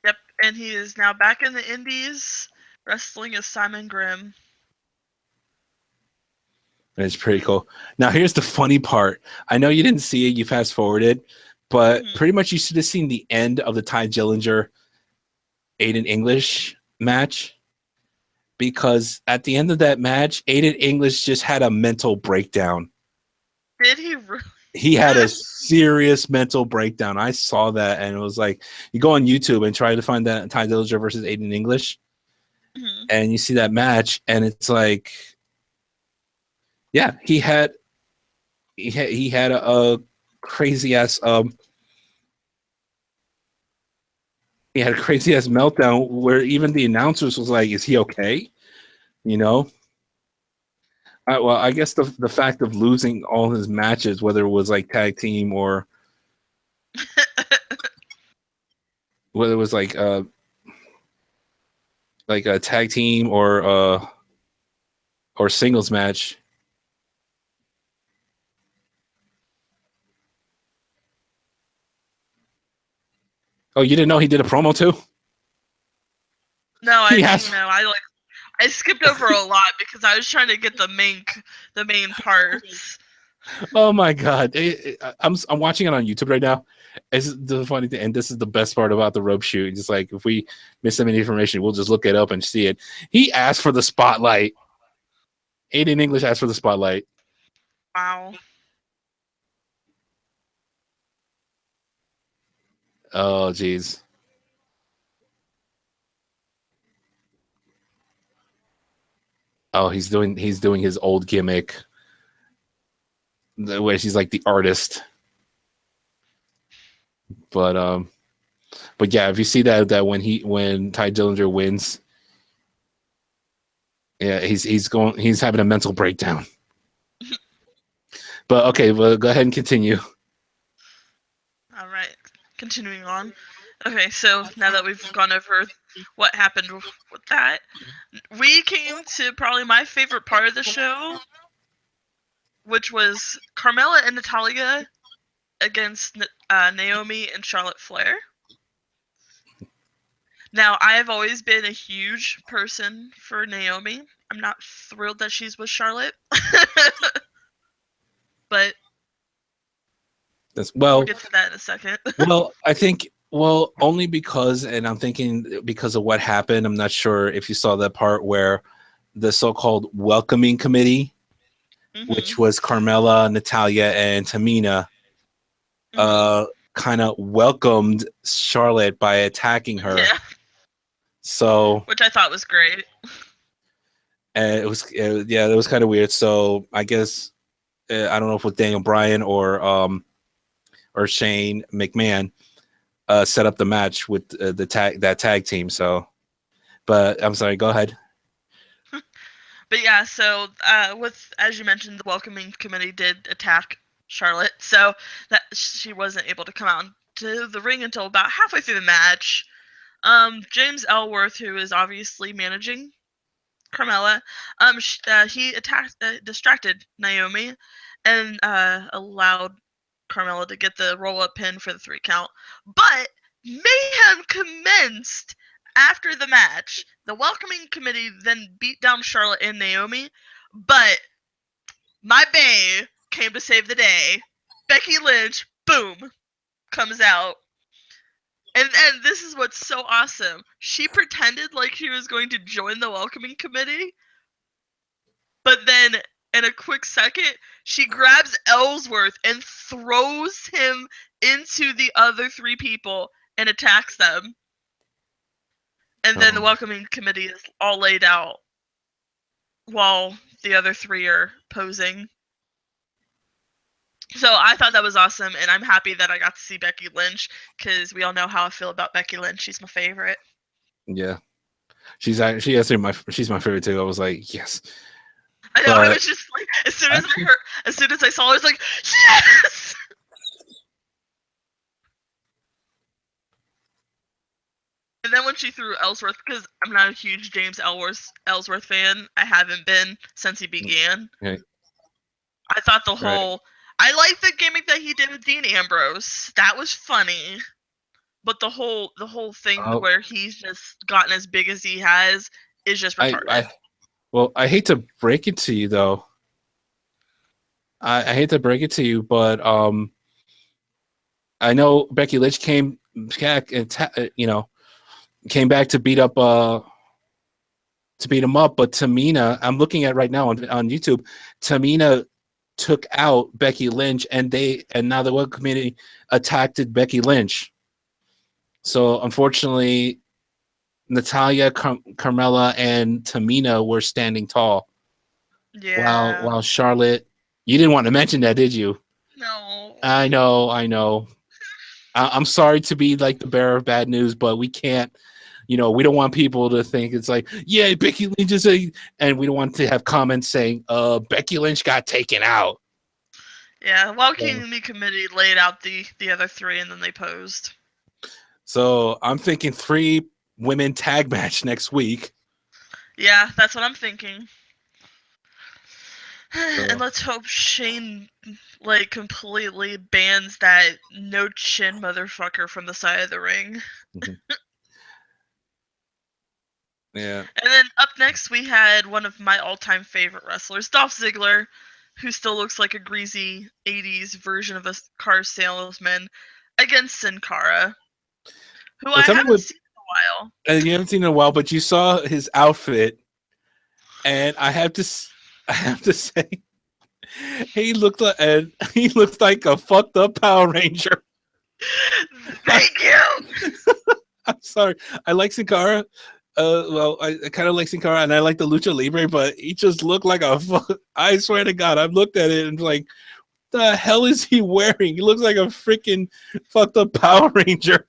Yep, and he is now back in the Indies. Wrestling as Simon Grimm. It's pretty cool. Now, here's the funny part. I know you didn't see it. You fast forwarded. But pretty much you should have seen the end of the Ty Dillinger Aiden English match. Because at the end of that match, Aiden English just had a mental breakdown. Did he really? he had a serious mental breakdown. I saw that, and it was like you go on YouTube and try to find that Ty Dillinger versus Aiden English, Mhm. and you see that match, and it's like, yeah, he had a crazy ass he had a crazy ass meltdown where even the announcers was like, "Is he okay?" You know. Well, I guess the fact of losing all his matches, whether it was like tag team or whether it was like a tag team or singles match. Oh, you didn't know he did a promo too? No, I He didn't has. know. I skipped over a lot because I was trying to get the main parts. Oh my god! I'm watching it on YouTube right now. It's the funny thing, and this is the best part about the rope shoot. Just like if we miss some information, we'll just look it up and see it. He asked for the spotlight. Aiden English asked for the spotlight. Wow. Oh jeez. Oh, he's doing his old gimmick, where she's like the artist. But but yeah, if you see that when Ty Dillinger wins, yeah, he's having a mental breakdown. But okay, well, go ahead and continue. All right. Continuing on. Okay, so now that we've gone over what happened with that, we came to probably my favorite part of the show, which was Carmella and Natalia against Naomi and Charlotte Flair. Now, I have always been a huge person for Naomi. I'm not thrilled that she's with Charlotte, but That's we'll well, get to that in a second. well, I think only because, and I'm thinking because of what happened. I'm not sure if you saw that part where the so-called welcoming committee, Mhm. which was Carmella, Natalia, and Tamina, Mhm. kind of welcomed Charlotte by attacking her. Yeah, So which I thought was great. yeah, it was kind of weird. So I guess I don't know if it was Daniel Bryan or Shane McMahon set up the match with that tag team. So, but I'm sorry, go ahead. But yeah, so with as you mentioned, the welcoming committee did attack Charlotte, so that she wasn't able to come out to the ring until about halfway through the match. James Ellsworth, who is obviously managing Carmella, he distracted Naomi, and allowed Carmella to get the roll-up pin for the 3 count. But mayhem commenced after the match. The welcoming committee then beat down Charlotte and Naomi, but my bae came to save the day. Becky Lynch, boom, comes out. And this is what's so awesome. She pretended like she was going to join the welcoming committee, but then in a quick second, she grabs Ellsworth and throws him into the other 3 people and attacks them. And then the welcoming committee is all laid out while the other 3 are posing. So I thought that was awesome, and I'm happy that I got to see Becky Lynch, because we all know how I feel about Becky Lynch. She's my favorite. Yeah, she's she's my favorite too. I was like, yes, I know, I but was just like, as soon actually, as I saw her, I was like, yes! And then when she threw Ellsworth, because I'm not a huge James Ellsworth fan, I haven't been since he began. okay, I thought right. I liked the gimmick that he did with Dean Ambrose. That was funny. But the whole thing Oh, where he's just gotten as big as he has is just retarded. well, I hate to break it to you though. I hate to break it to you, but I know Becky Lynch came back and came back to beat him up, but Tamina, I'm looking at right now on YouTube, Tamina took out Becky Lynch, and now the World Community attacked Becky Lynch. So unfortunately, Natalia, Carmella, and Tamina were standing tall, Yeah. while Charlotte. You didn't want to mention that, did you? No. I know, I know. I'm sorry to be like the bearer of bad news, but we can't. We don't want people to think it's like, yeah, Becky Lynch is and we don't want to have comments saying, Becky Lynch got taken out. Yeah, Welcoming Me Committee laid out the other three, and then they posed. So I'm thinking 3 women tag match next week. Yeah, that's what I'm thinking. So. And let's hope Shane completely bans that no chin motherfucker from the side of the ring. Mm-hmm. Yeah. And then up next we had one of my all-time favorite wrestlers, Dolph Ziggler, who still looks like a greasy 80s version of a car salesman, against Sin Cara, who I haven't seen in a while. And you haven't seen in a while, but you saw his outfit, and I have to say, he looked like a fucked up Power Ranger. Thank you. I'm sorry. I like Sin Cara. I kind of like Sin Cara, and I like the Lucha Libre, but he just looked like I swear to God, I've looked at it and like, the hell is he wearing? He looks like a freaking fucked up Power Ranger.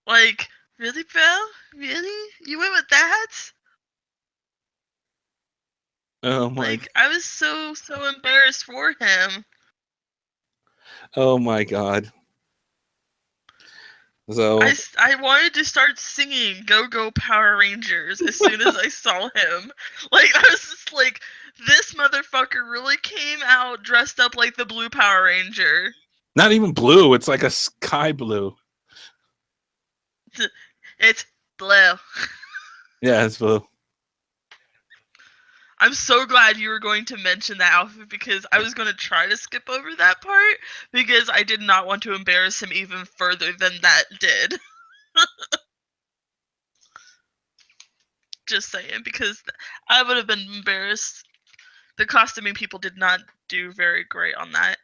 Like, really, Phil? Really? You went with that? Oh my! Like, I was so embarrassed for him. Oh my God! So I wanted to start singing "Go Go Power Rangers" as soon as I saw him. Like, I was just like, this motherfucker really came out dressed up like the Blue Power Ranger. Not even blue; it's like a sky blue. It's blue. Yeah, it's blue. I'm so glad you were going to mention that outfit, because I was going to try to skip over that part because I did not want to embarrass him even further than that did. Just saying, because I would have been embarrassed. The costuming people did not do very great on that.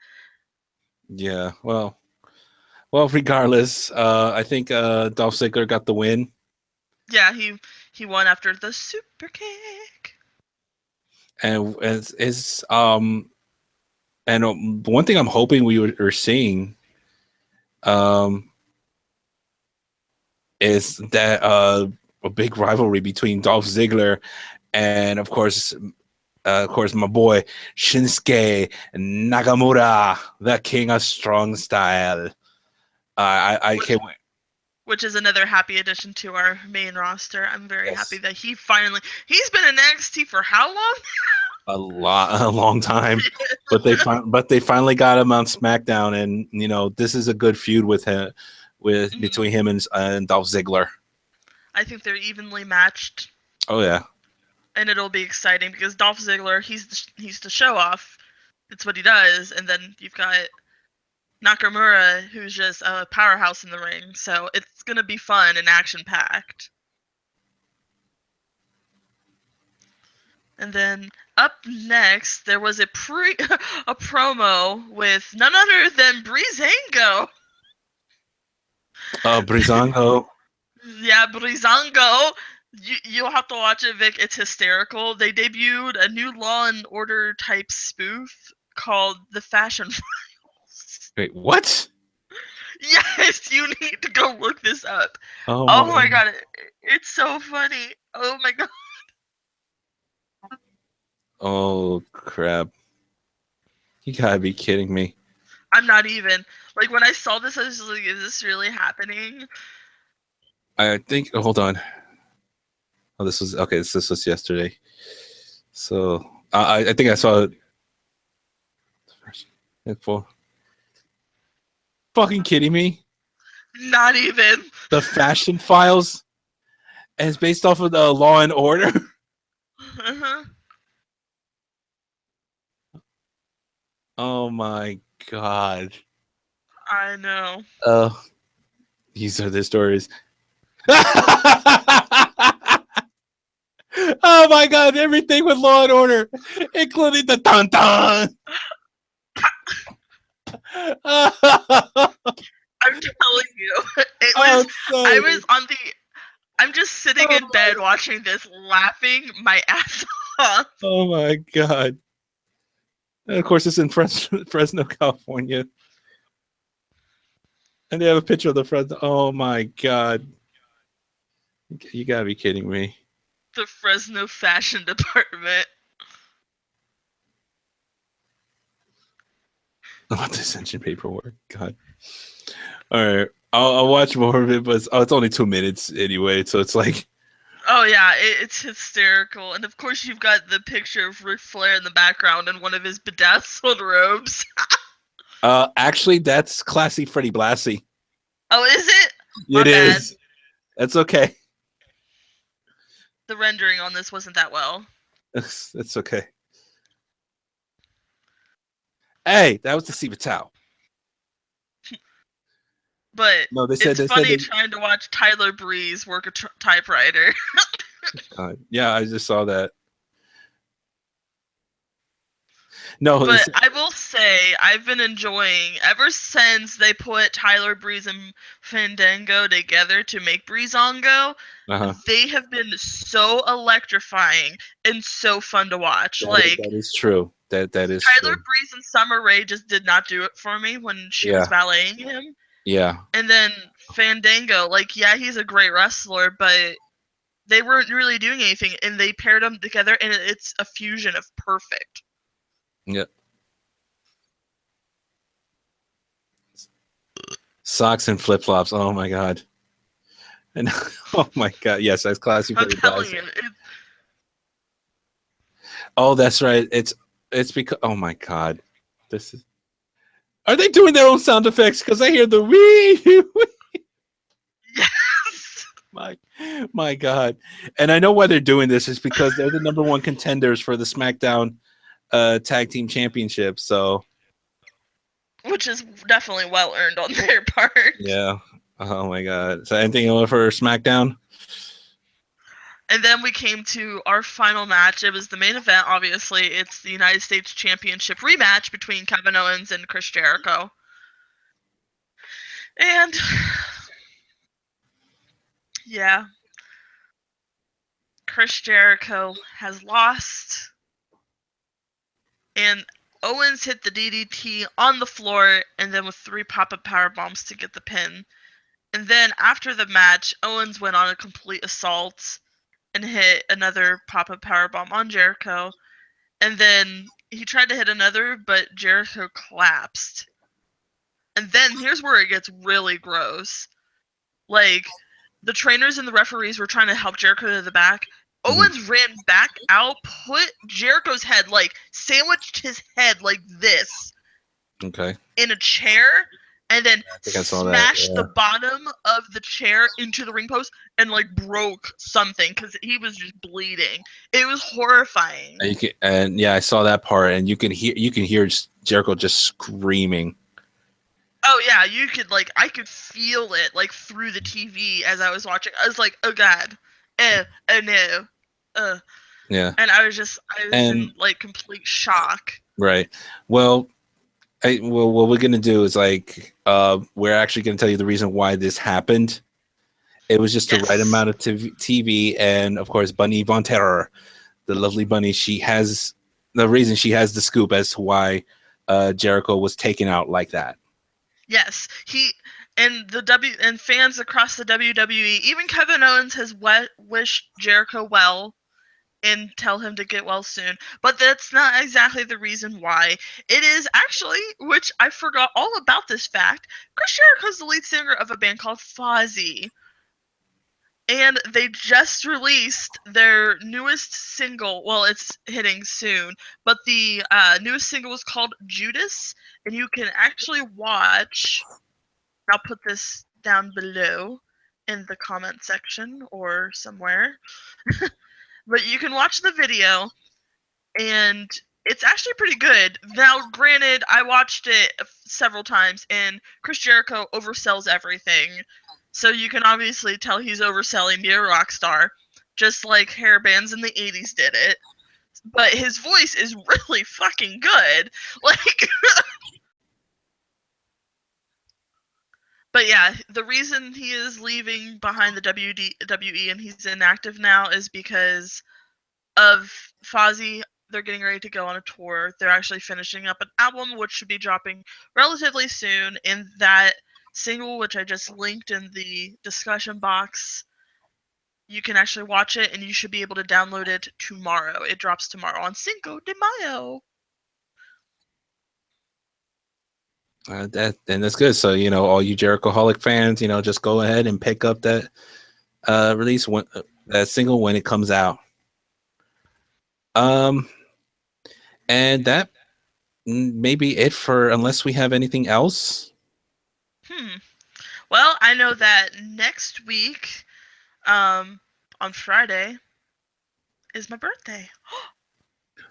Yeah, well, regardless, I think Dolph Ziggler got the win. Yeah, he won after the super kick. And one thing I'm hoping we are seeing is that a big rivalry between Dolph Ziggler and of course my boy Shinsuke Nakamura, the King of Strong Style. I can't wait. Which is another happy addition to our main roster. I'm very happy that he's been in NXT for how long? A long time, but they finally got him on SmackDown, and this is a good feud with him, between him and Dolph Ziggler. I think they're evenly matched. Oh yeah, and it'll be exciting because Dolph Ziggler, he's the show off. It's what he does, and then you've got Nakamura, who's just a powerhouse in the ring. So it's gonna be fun and action packed. And then up next, there was a promo with none other than Breezango. Breezango. Yeah, Breezango. You'll have to watch it, Vic. It's hysterical. They debuted a new Law and Order type spoof called The Fashion Files. Wait, what? Yes, you need to go look this up. Oh my God, it's so funny. Oh my God. Oh crap! You gotta be kidding me. I'm not even. Like, when I saw this, I was just like, is this really happening? I think. Hold on. Oh, this was okay. This was yesterday. So I think I saw it. Fucking kidding me? Not even. The Fashion Files, and it's based off of the Law and Order. Uh-huh. Oh my God. I know. These are the stories. Oh my god, everything with Law and Order, including the dun dun. I'm telling you, it I'm was. I saying, was on the. I'm just sitting in bed watching this, laughing my ass off. oh my god. And of course, it's in Fresno, California. And they have a picture of the Fresno. Oh my god. You gotta be kidding me. The Fresno fashion department. Oh, dissension paperwork. God. All right. I'll watch more of it, but it's only 2 minutes anyway. So it's like, Oh yeah, it's hysterical, and of course you've got the picture of Ric Flair in the background in one of his bedazzled robes. actually, that's classy Freddie Blassie. Oh, is it? My It bad. is. That's okay. The rendering on this wasn't that well. That's okay. Hey, that was the Steve Tao. But No, it's they said funny they. trying to watch Tyler Breeze work a typewriter. Yeah, I just saw that. No, But I will say, I've been enjoying, ever since they put Tyler Breeze and Fandango together to make Breezango, they have been so electrifying and so fun to watch. that is true. That is Tyler true. Breeze and Summer Rae just did not do it for me when she was valeting him. Yeah. And then Fandango, yeah, he's a great wrestler, but they weren't really doing anything, and they paired them together, and it's a fusion of perfect. Yep. Socks and flip flops. Oh my god. And oh my god, yes, that's classy. I'm telling you. Oh, that's right. It's because. Oh my god, this is. Are they doing their own sound effects? Because I hear the wee. Yes. My god, and I know why they're doing this is because they're the #1 contenders for the SmackDown Tag Team Championship. So. Which is definitely well earned on their part. Yeah. Oh my god. So anything else for SmackDown? And then we came to our final match. It was the main event, obviously. It's the United States Championship rematch between Kevin Owens and Chris Jericho. And yeah, Chris Jericho has lost. And Owens hit the DDT on the floor and then with 3 pop-up power bombs to get the pin. And then after the match, Owens went on a complete assault and hit another pop-up powerbomb on Jericho. And then he tried to hit another, but Jericho collapsed. And then here's where it gets really gross. The trainers and the referees were trying to help Jericho to the back. Owens ran back out, put Jericho's head, sandwiched his head like this. Okay. In a chair, and then smashed the bottom of the chair into the ring post and broke something because he was just bleeding. It was horrifying. And I saw that part, and you can hear Jericho just screaming. Oh yeah, you could I could feel it through the TV as I was watching. I was like, oh god, oh no, yeah. And I was in complete shock. Right. Well, what we're gonna do is we're actually gonna tell you the reason why this happened. It was just the right amount of TV, and of course, Bunny Von Terror, the lovely Bunny. She has the reason she has the scoop as to why Jericho was taken out like that. Yes, and fans across the WWE, even Kevin Owens has wished Jericho well and tell him to get well soon. But that's not exactly the reason why. It is actually, which I forgot all about this fact, Chris Jericho's the lead singer of a band called Fozzy. And they just released their newest single. Well, it's hitting soon, but the newest single is called Judas, and you can actually watch. I'll put this down below in the comment section or somewhere. But you can watch the video, and it's actually pretty good. Now, granted, I watched it several times, and Chris Jericho oversells everything. So you can obviously tell he's overselling being a rock star. just like hair bands in the 80s did it. But his voice is really fucking good. Like, but yeah, the reason he is leaving behind the WWE and he's inactive now is because of Fozzy. They're getting ready to go on a tour. They're actually finishing up an album, which should be dropping relatively soon. In that single, which I just linked in the discussion box, you can actually watch it, and you should be able to download it tomorrow. It drops tomorrow on Cinco de Mayo. That's good. So all you Jerichoholic fans, just go ahead and pick up that release when that single when it comes out. And that may be it for unless we have anything else. Well, I know that next week, on Friday, is my birthday.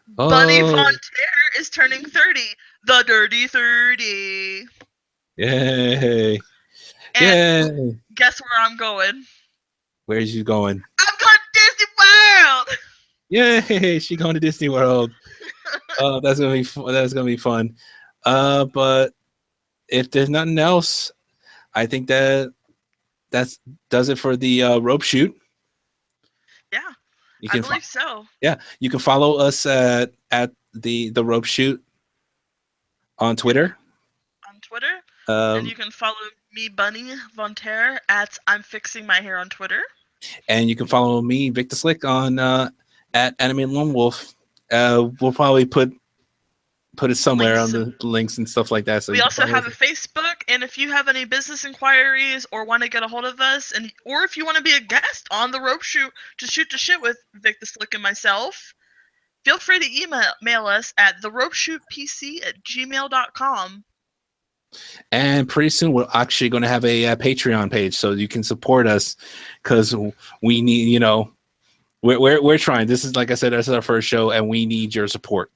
Bunny Oh, Fonterre is turning 30. The Dirty 30. yay! And Yay! guess where I'm going? Where's you going? I'm going to Disney World! Yay! She going to Disney World. Oh, that's gonna be that's gonna be fun. But if there's nothing else, I think that's does it for the rope shoot. Yeah, I believe so. Yeah, you can follow us at the rope shoot on Twitter. On Twitter. And you can follow me, Bunny Fonterre, at I'm Fixing My Hair on Twitter. And you can follow me, Victor Slick, on at Anime Lone Wolf. We'll probably put it somewhere on the links and stuff like that. So we also have a Facebook, and if you have any business inquiries or want to get a hold of us, or if you want to be a guest on the rope shoot to shoot the shit with Vic the Slick and myself, feel free to email us at theropeshootpc@gmail.com. And pretty soon we're actually going to have a Patreon page so you can support us because we need, we're trying. This is, like I said, this is our first show and we need your support.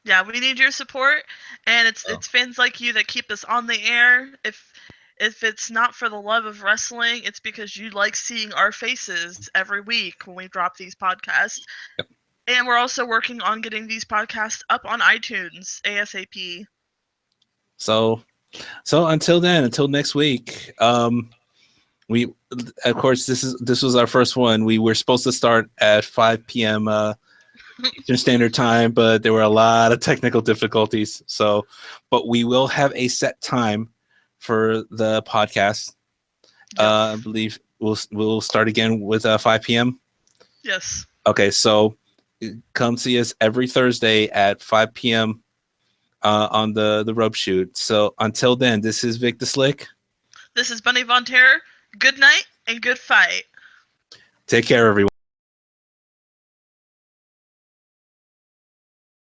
Yeah, we need your support, and it's fans like you that keep us on the air. If it's not for the love of wrestling, it's because you like seeing our faces every week when we drop these podcasts. Yep. And we're also working on getting these podcasts up on iTunes ASAP. So until then, until next week, we of course this was our first one. We were supposed to start at 5 p.m. Eastern Standard Time, but there were a lot of technical difficulties. But we will have a set time for the podcast. Yes. I believe we'll start again with 5 p.m. Yes. Okay, so come see us every Thursday at 5 p.m. On the rope shoot. So until then, this is Vic the Slick. This is Bunny Fonterre. Good night and good fight. Take care, everyone.